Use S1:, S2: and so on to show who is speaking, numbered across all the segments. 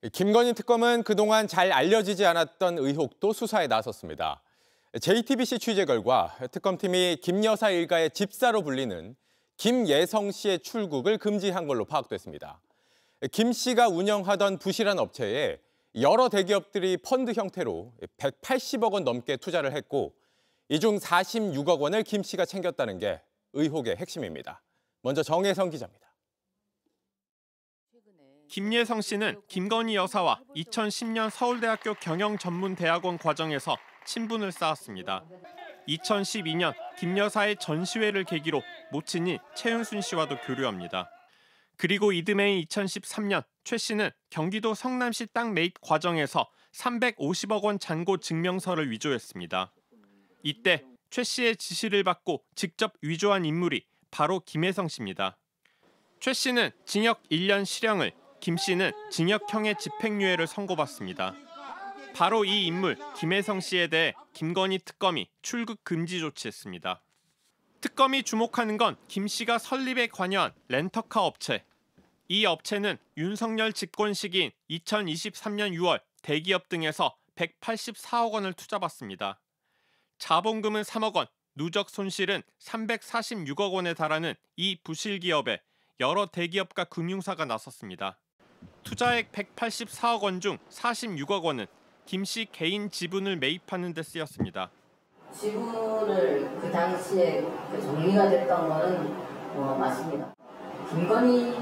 S1: 김건희 특검은 그동안 잘 알려지지 않았던 의혹도 수사에 나섰습니다. JTBC 취재 결과 특검팀이 김 여사 일가의 집사로 불리는 김예성 씨의 출국을 금지한 걸로 파악됐습니다. 김 씨가 운영하던 부실한 업체에 여러 대기업들이 펀드 형태로 180억 원 넘게 투자를 했고 이 중 46억 원을 김 씨가 챙겼다는 게 의혹의 핵심입니다. 먼저 정혜성 기자입니다.
S2: 김예성 씨는 김건희 여사와 2010년 서울대학교 경영전문대학원 과정에서 친분을 쌓았습니다. 2012년 김 여사의 전시회를 계기로 모친인 최은순 씨와도 교류합니다. 그리고 이듬해인 2013년 최 씨는 경기도 성남시 땅 매입 과정에서 350억 원 잔고 증명서를 위조했습니다. 이때 최 씨의 지시를 받고 직접 위조한 인물이 바로 김예성 씨입니다. 최 씨는 징역 1년 실형을, 김 씨는 징역형의 집행유예를 선고받습니다. 바로 이 인물 김예성 씨에 대해 김건희 특검이 출국 금지 조치했습니다. 특검이 주목하는 건 김 씨가 설립에 관여한 렌터카 업체. 이 업체는 윤석열 집권 시기인 2023년 6월 대기업 등에서 184억 원을 투자받습니다. 자본금은 3억 원, 누적 손실은 346억 원에 달하는 이 부실 기업에 여러 대기업과 금융사가 나섰습니다. 투자액 184억 원 중 46억 원은 김 씨 개인 지분을 매입하는 데 쓰였습니다.
S3: 지분을 그 당시에 정리가 됐던 거는 맞습니다. 김건희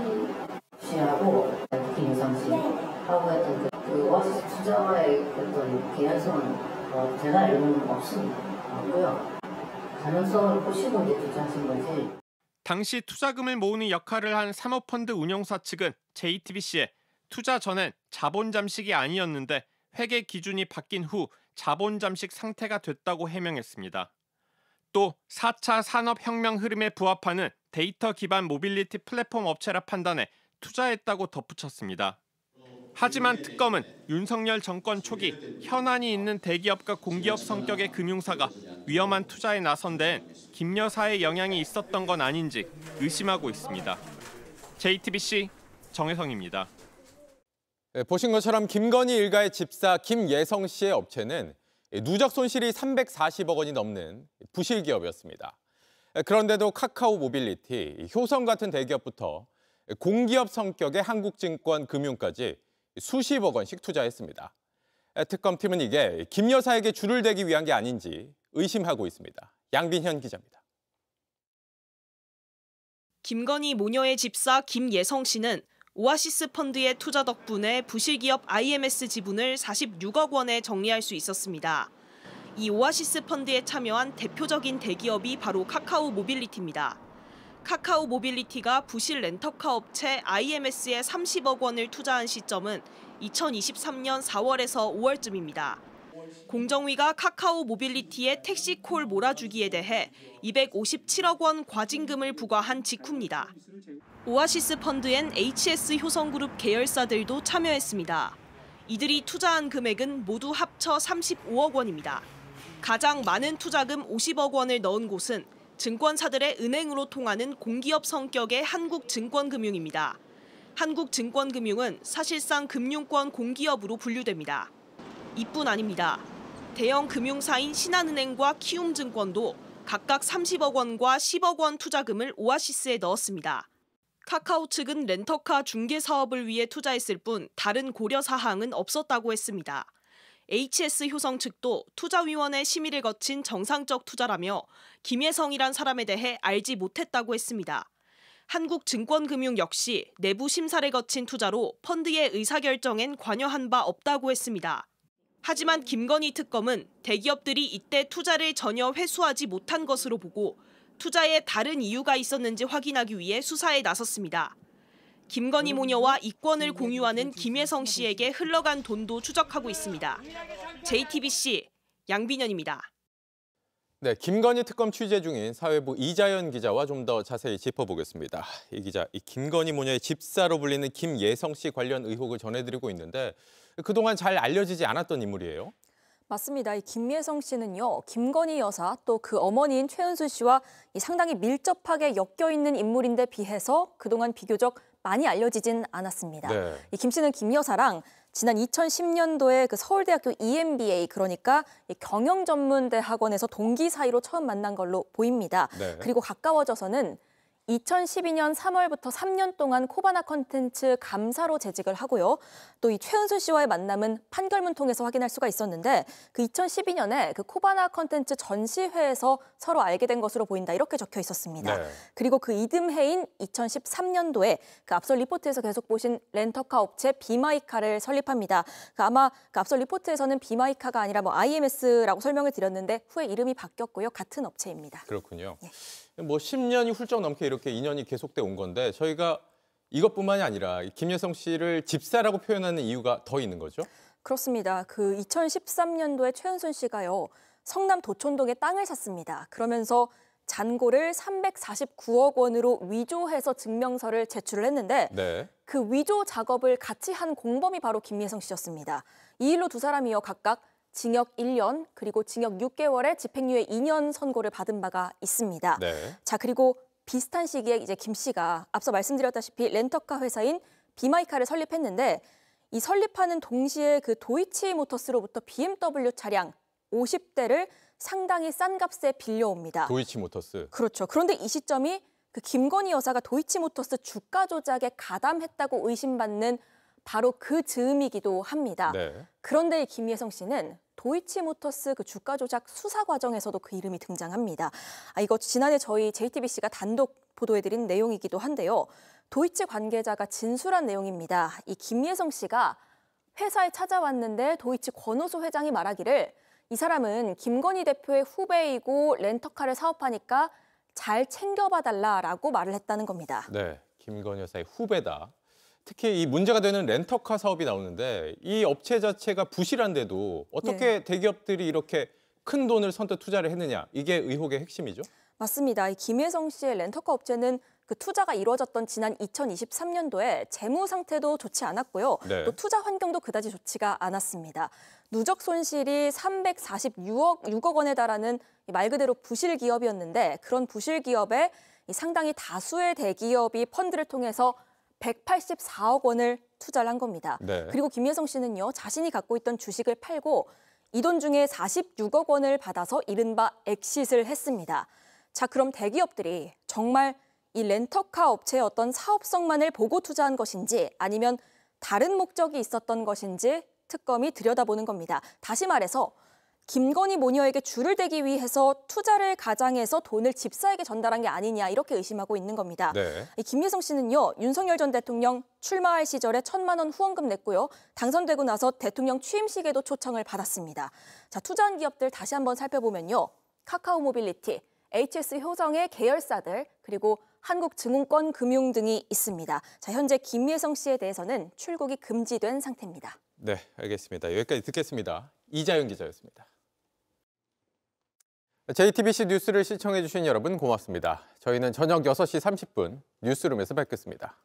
S3: 씨하고 김예성 씨하고 했던 그 오아시스 투자와의 어떤 개연성은 제가 알고는 없습니다. 없고요. 가능성을 보시고 이제 투자하신 거지.
S2: 당시 투자금을 모으는 역할을 한 사모펀드 운용사 측은 JTBC에 투자 전엔 자본 잠식이 아니었는데 회계 기준이 바뀐 후 자본 잠식 상태가 됐다고 해명했습니다. 또 4차 산업혁명 흐름에 부합하는 데이터 기반 모빌리티 플랫폼 업체라 판단해 투자했다고 덧붙였습니다. 하지만 특검은 윤석열 정권 초기 현안이 있는 대기업과 공기업 성격의 금융사가 위험한 투자에 나선 데엔 김 여사의 영향이 있었던 건 아닌지 의심하고 있습니다. JTBC 정혜성입니다.
S1: 보신 것처럼 김건희 일가의 집사 김예성 씨의 업체는 누적 손실이 340억 원이 넘는 부실 기업이었습니다. 그런데도 카카오 모빌리티, 효성 같은 대기업부터 공기업 성격의 한국증권금융까지 수십억 원씩 투자했습니다. 특검팀은 이게 김 여사에게 줄을 대기 위한 게 아닌지 의심하고 있습니다. 양빈현 기자입니다.
S4: 김건희 모녀의 집사 김예성 씨는 오아시스 펀드의 투자 덕분에 부실기업 IMS 지분을 46억 원에 정리할 수 있었습니다. 이 오아시스 펀드에 참여한 대표적인 대기업이 바로 카카오 모빌리티입니다. 카카오 모빌리티가 부실 렌터카 업체 IMS에 30억 원을 투자한 시점은 2023년 4월에서 5월쯤입니다. 공정위가 카카오 모빌리티의 택시콜 몰아주기에 대해 257억 원 과징금을 부과한 직후입니다. 오아시스 펀드엔 HS 효성그룹 계열사들도 참여했습니다. 이들이 투자한 금액은 모두 합쳐 35억 원입니다. 가장 많은 투자금 50억 원을 넣은 곳은 증권사들의 은행으로 통하는 공기업 성격의 한국증권금융입니다. 한국증권금융은 사실상 금융권 공기업으로 분류됩니다. 이뿐 아닙니다. 대형 금융사인 신한은행과 키움증권도 각각 30억 원과 10억 원 투자금을 오아시스에 넣었습니다. 카카오 측은 렌터카 중개 사업을 위해 투자했을 뿐 다른 고려 사항은 없었다고 했습니다. HS 효성 측도 투자위원회 심의를 거친 정상적 투자라며 김예성이란 사람에 대해 알지 못했다고 했습니다. 한국증권금융 역시 내부 심사를 거친 투자로 펀드의 의사결정엔 관여한 바 없다고 했습니다. 하지만 김건희 특검은 대기업들이 이때 투자를 전혀 회수하지 못한 것으로 보고 투자에 다른 이유가 있었는지 확인하기 위해 수사에 나섰습니다. 김건희 모녀와 이권을 공유하는 김예성 씨에게 흘러간 돈도 추적하고 있습니다. JTBC 양빈현입니다.
S1: 네, 김건희 특검 취재 중인 사회부 이자연 기자와 좀 더 자세히 짚어보겠습니다. 이 기자, 이 김건희 모녀의 집사로 불리는 김예성 씨 관련 의혹을 전해드리고 있는데 그동안 잘 알려지지 않았던 인물이에요.
S5: 맞습니다. 이 김예성 씨는요, 김건희 여사 또 그 어머니인 최은순 씨와 상당히 밀접하게 엮여 있는 인물인데 비해서 그동안 비교적 많이 알려지진 않았습니다.
S1: 네.
S5: 이 김 씨는 김 여사랑 지난 2010년도에 그 서울대학교 EMBA, 그러니까 경영전문대학원에서 동기 사이로 처음 만난 걸로 보입니다.
S1: 네.
S5: 그리고 가까워져서는 2012년 3월부터 3년 동안 코바나 컨텐츠 감사로 재직을 하고요. 또 이 최은순 씨와의 만남은 판결문 통해서 확인할 수가 있었는데 그 2012년에 그 코바나 컨텐츠 전시회에서 서로 알게 된 것으로 보인다, 이렇게 적혀 있었습니다.
S1: 네.
S5: 그리고 그 이듬해인 2013년도에 그 앞서 리포트에서 계속 보신 렌터카 업체 비마이카를 설립합니다. 아마 그 앞서 리포트에서는 비마이카가 아니라 IMS라고 설명을 드렸는데 후에 이름이 바뀌었고요. 같은 업체입니다.
S1: 그렇군요.
S5: 예.
S1: 10년이 훌쩍 넘게 이렇게 인연이 계속돼 온 건데 저희가 이것뿐만이 아니라 김여성 씨를 집사라고 표현하는 이유가 더 있는 거죠?
S5: 그렇습니다. 그 2013년도에 최은순 씨가요, 성남 도촌동에 땅을 샀습니다. 그러면서 잔고를 349억 원으로 위조해서 증명서를 제출을 했는데
S1: 네.
S5: 그 위조 작업을 같이 한 공범이 바로 김예성 씨였습니다. 이 일로 두 사람이요, 각각 징역 1년 그리고 징역 6개월에 집행유예 2년 선고를 받은 바가 있습니다.
S1: 네.
S5: 자, 그리고 비슷한 시기에 이제 김 씨가 앞서 말씀드렸다시피 렌터카 회사인 비마이카를 설립했는데 이 설립하는 동시에 그 도이치모터스로부터 BMW 차량 50대를 상당히 싼 값에 빌려옵니다.
S1: 도이치모터스.
S5: 그렇죠. 그런데 이 시점이 그 김건희 여사가 도이치모터스 주가 조작에 가담했다고 의심받는 바로 그 즈음이기도 합니다.
S1: 네.
S5: 그런데 김예성 씨는 도이치모터스 그 주가 조작 수사 과정에서도 그 이름이 등장합니다. 이거 지난해 저희 JTBC가 단독 보도해드린 내용이기도 한데요. 도이치 관계자가 진술한 내용입니다. 이 김예성 씨가 회사에 찾아왔는데 도이치 권오수 회장이 말하기를 이 사람은 김건희 대표의 후배이고 렌터카를 사업하니까 잘 챙겨봐달라라고 말을 했다는 겁니다.
S1: 네. 김건희 여사의 후배다. 특히 이 문제가 되는 렌터카 사업이 나오는데 이 업체 자체가 부실한데도 어떻게 대기업들이 이렇게 큰 돈을 선뜻 투자를 했느냐. 이게 의혹의 핵심이죠?
S5: 맞습니다. 이 김예성 씨의 렌터카 업체는 그 투자가 이루어졌던 지난 2023년도에 재무 상태도 좋지 않았고요.
S1: 네.
S5: 또 투자 환경도 그다지 좋지가 않았습니다. 누적 손실이 346억 원에 달하는 말 그대로 부실 기업이었는데 그런 부실 기업에 상당히 다수의 대기업이 펀드를 통해서 184억 원을 투자를 한 겁니다.
S1: 네.
S5: 그리고 김예성 씨는요, 자신이 갖고 있던 주식을 팔고 이 돈 중에 46억 원을 받아서 이른바 엑싯을 했습니다. 자, 그럼 대기업들이 정말 이 렌터카 업체의 어떤 사업성만을 보고 투자한 것인지 아니면 다른 목적이 있었던 것인지 특검이 들여다보는 겁니다. 다시 말해서 김건희 모녀에게 줄을 대기 위해서 투자를 가장해서 돈을 집사에게 전달한 게 아니냐, 이렇게 의심하고 있는 겁니다.
S1: 네.
S5: 이 김예성 씨는요, 윤석열 전 대통령 출마할 시절에 1,000만 원 후원금 냈고요. 당선되고 나서 대통령 취임식에도 초청을 받았습니다. 자, 투자한 기업들 다시 한번 살펴보면요. 카카오 모빌리티, HS 효성의 계열사들, 그리고 한국증권권 금융 등이 있습니다. 자, 현재 김예성 씨에 대해서는 출국이 금지된 상태입니다.
S1: 네, 알겠습니다. 여기까지 듣겠습니다. 이자연 기자였습니다. JTBC 뉴스를 시청해 주신 여러분 고맙습니다. 저희는 저녁 6시 30분 뉴스룸에서 뵙겠습니다.